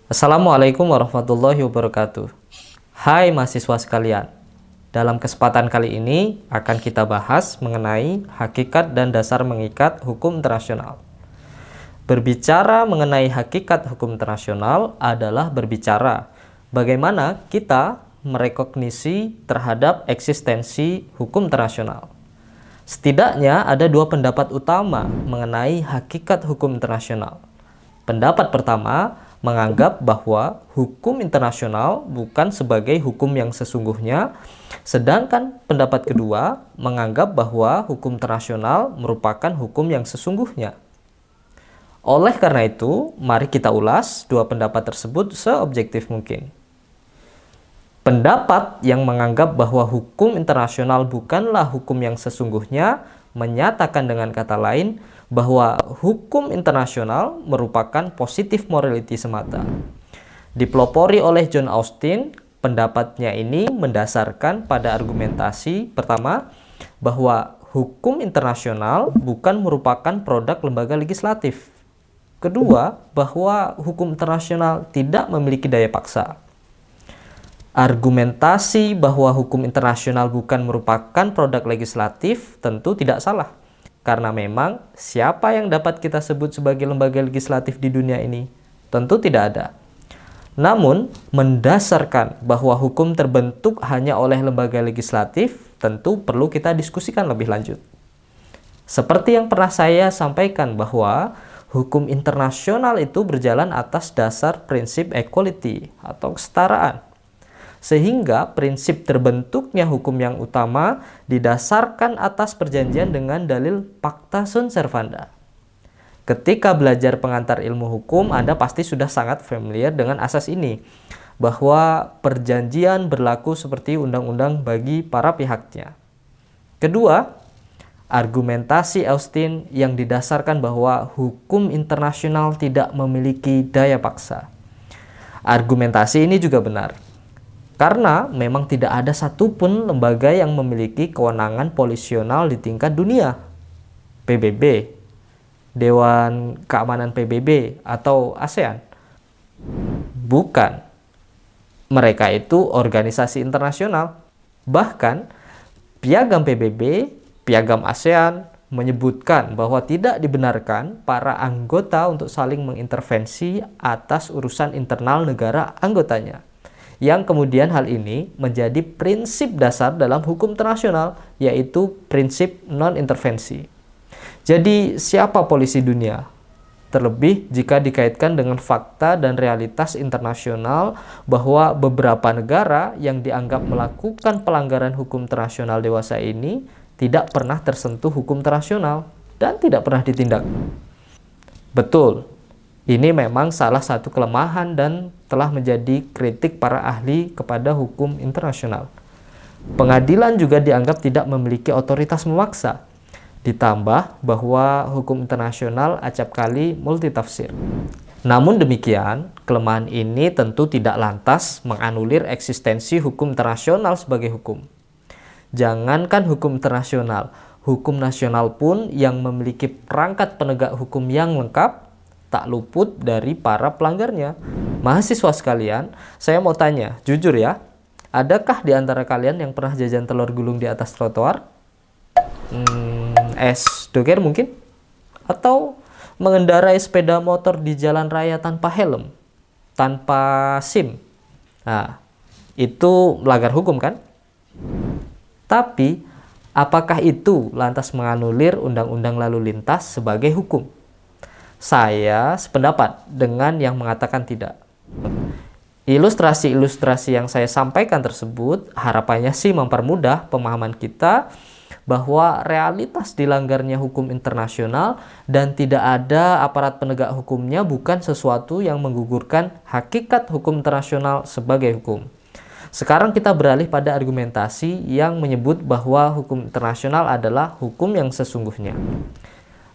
Assalamualaikum warahmatullahi wabarakatuh. Hai mahasiswa sekalian. Dalam kesempatan kali ini akan kita bahas mengenai hakikat dan dasar mengikat hukum internasional. Berbicara mengenai hakikat hukum internasional adalah berbicara bagaimana kita merekognisi terhadap eksistensi hukum internasional. Setidaknya ada dua pendapat utama mengenai hakikat hukum internasional. Pendapat pertama menganggap bahwa hukum internasional bukan sebagai hukum yang sesungguhnya, sedangkan pendapat kedua menganggap bahwa hukum internasional merupakan hukum yang sesungguhnya. Oleh karena itu, mari kita ulas dua pendapat tersebut seobjektif mungkin. Pendapat yang menganggap bahwa hukum internasional bukanlah hukum yang sesungguhnya menyatakan dengan kata lain bahwa hukum internasional merupakan positive morality semata. Dipelopori oleh John Austin, pendapatnya ini mendasarkan pada argumentasi pertama bahwa hukum internasional bukan merupakan produk lembaga legislatif. Kedua, bahwa hukum internasional tidak memiliki daya paksa. Argumentasi bahwa hukum internasional bukan merupakan produk legislatif tentu tidak salah. Karena memang siapa yang dapat kita sebut sebagai lembaga legislatif di dunia ini? Tentu tidak ada. Namun, mendasarkan bahwa hukum terbentuk hanya oleh lembaga legislatif, tentu perlu kita diskusikan lebih lanjut. Seperti yang pernah saya sampaikan bahwa hukum internasional itu berjalan atas dasar prinsip equality atau kesetaraan. Sehingga prinsip terbentuknya hukum yang utama didasarkan atas perjanjian dengan dalil pacta sunt servanda. Ketika belajar pengantar ilmu hukum, Anda pasti sudah sangat familiar dengan asas ini, bahwa perjanjian berlaku seperti undang-undang bagi para pihaknya. Kedua, argumentasi Austin yang didasarkan bahwa hukum internasional tidak memiliki daya paksa. Argumentasi ini juga benar. Karena memang tidak ada satupun lembaga yang memiliki kewenangan polisional di tingkat dunia. PBB, Dewan Keamanan PBB, atau ASEAN. Bukan. Mereka itu organisasi internasional. Bahkan, Piagam PBB, Piagam ASEAN menyebutkan bahwa tidak dibenarkan para anggota untuk saling mengintervensi atas urusan internal negara anggotanya. Yang kemudian hal ini menjadi prinsip dasar dalam hukum internasional, yaitu prinsip non-intervensi. Jadi siapa polisi dunia? Terlebih jika dikaitkan dengan fakta dan realitas internasional bahwa beberapa negara yang dianggap melakukan pelanggaran hukum internasional dewasa ini tidak pernah tersentuh hukum internasional dan tidak pernah ditindak. Betul. Ini memang salah satu kelemahan dan telah menjadi kritik para ahli kepada hukum internasional. Pengadilan juga dianggap tidak memiliki otoritas memaksa. Ditambah bahwa hukum internasional acap kali multitafsir. Namun demikian, kelemahan ini tentu tidak lantas menganulir eksistensi hukum internasional sebagai hukum. Jangankan hukum internasional, hukum nasional pun yang memiliki perangkat penegak hukum yang lengkap tak luput dari para pelanggarnya. Mahasiswa sekalian, saya mau tanya, jujur ya, adakah di antara kalian yang pernah jajan telur gulung di atas trotoar? Es doger mungkin? Atau mengendarai sepeda motor di jalan raya tanpa helm? Tanpa SIM? Nah, itu melanggar hukum kan? Tapi, apakah itu lantas menganulir undang-undang lalu lintas sebagai hukum? Saya sependapat dengan yang mengatakan tidak. Ilustrasi-ilustrasi yang saya sampaikan tersebut harapannya sih mempermudah pemahaman kita bahwa realitas dilanggarnya hukum internasional dan tidak ada aparat penegak hukumnya bukan sesuatu yang menggugurkan hakikat hukum internasional sebagai hukum. Sekarang kita beralih pada argumentasi yang menyebut bahwa hukum internasional adalah hukum yang sesungguhnya.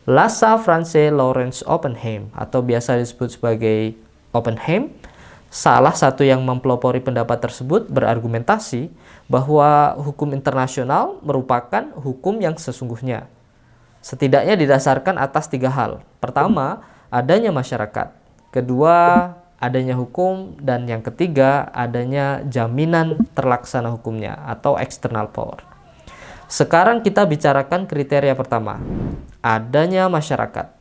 Lassa Frances Lawrence Oppenheim atau biasa disebut sebagai Oppenheim, salah satu yang mempelopori pendapat tersebut berargumentasi bahwa hukum internasional merupakan hukum yang sesungguhnya. Setidaknya didasarkan atas tiga hal. Pertama, adanya masyarakat. Kedua, adanya hukum, dan yang ketiga adanya jaminan terlaksana hukumnya atau external power. Sekarang kita bicarakan kriteria pertama, adanya masyarakat.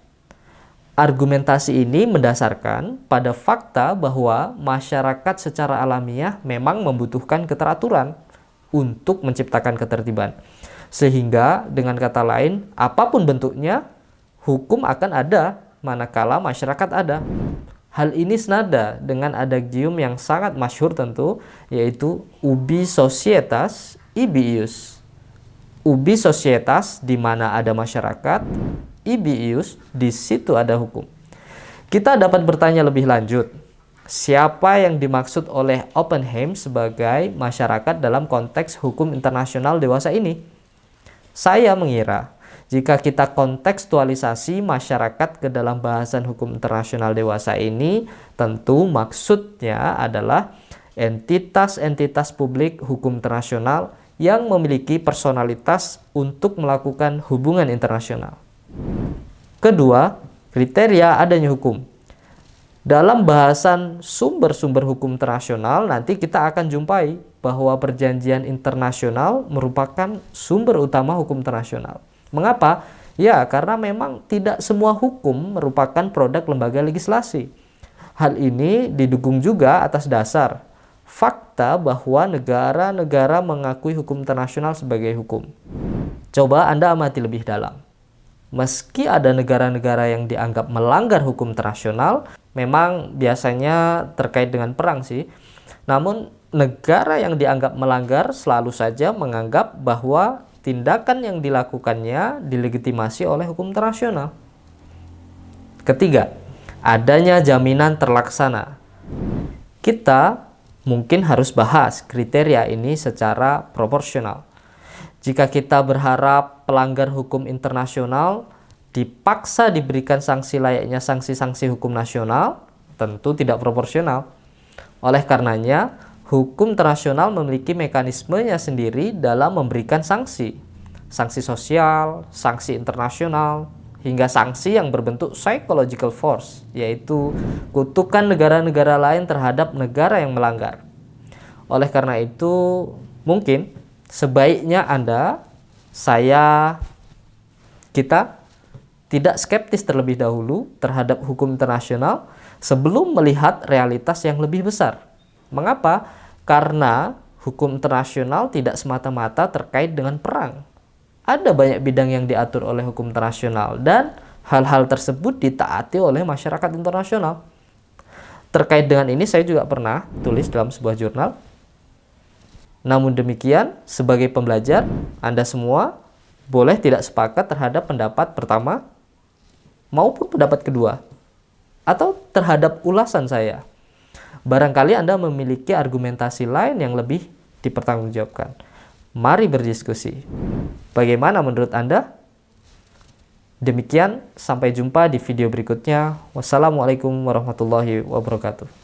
Argumentasi ini mendasarkan pada fakta bahwa masyarakat secara alamiah memang membutuhkan keteraturan untuk menciptakan ketertiban. Sehingga dengan kata lain, apapun bentuknya, hukum akan ada manakala masyarakat ada. Hal ini senada dengan adagium yang sangat masyhur tentu, yaitu ubi societas ibi ius. Ubi societas di mana ada masyarakat, ibi ius di situ ada hukum. Kita dapat bertanya lebih lanjut, siapa yang dimaksud oleh Oppenheim sebagai masyarakat dalam konteks hukum internasional dewasa ini? Saya mengira jika kita kontekstualisasi masyarakat ke dalam bahasan hukum internasional dewasa ini, tentu maksudnya adalah entitas-entitas publik hukum internasional yang memiliki personalitas untuk melakukan hubungan internasional. Kedua, kriteria adanya hukum. Dalam bahasan sumber-sumber hukum internasional, nanti kita akan jumpai bahwa perjanjian internasional merupakan sumber utama hukum internasional. Mengapa? Ya, karena memang tidak semua hukum merupakan produk lembaga legislasi. Hal ini didukung juga atas dasar fakta bahwa negara-negara mengakui hukum internasional sebagai hukum. Coba Anda amati lebih dalam. Meski ada negara-negara yang dianggap melanggar hukum internasional, memang biasanya terkait dengan perang sih. Namun negara yang dianggap melanggar selalu saja menganggap bahwa tindakan yang dilakukannya dilegitimasi oleh hukum internasional. Ketiga, adanya jaminan terlaksana. Kita mungkin harus bahas kriteria ini secara proporsional. Jika kita berharap pelanggar hukum internasional dipaksa diberikan sanksi layaknya sanksi-sanksi hukum nasional, tentu tidak proporsional. Oleh karenanya, hukum internasional memiliki mekanismenya sendiri dalam memberikan sanksi. Sanksi sosial, sanksi internasional, hingga sanksi yang berbentuk psychological force, yaitu kutukan negara-negara lain terhadap negara yang melanggar. Oleh karena itu, mungkin sebaiknya kita tidak skeptis terlebih dahulu terhadap hukum internasional sebelum melihat realitas yang lebih besar. Mengapa? Karena hukum internasional tidak semata-mata terkait dengan perang. Ada banyak bidang yang diatur oleh hukum internasional dan hal-hal tersebut ditaati oleh masyarakat internasional. Terkait dengan ini saya juga pernah tulis dalam sebuah jurnal. Namun demikian, sebagai pembelajar, Anda semua boleh tidak sepakat terhadap pendapat pertama maupun pendapat kedua, atau terhadap ulasan saya. Barangkali Anda memiliki argumentasi lain yang lebih dipertanggungjawabkan. Mari berdiskusi. Bagaimana menurut Anda? Demikian, sampai jumpa di video berikutnya. Wassalamualaikum warahmatullahi wabarakatuh.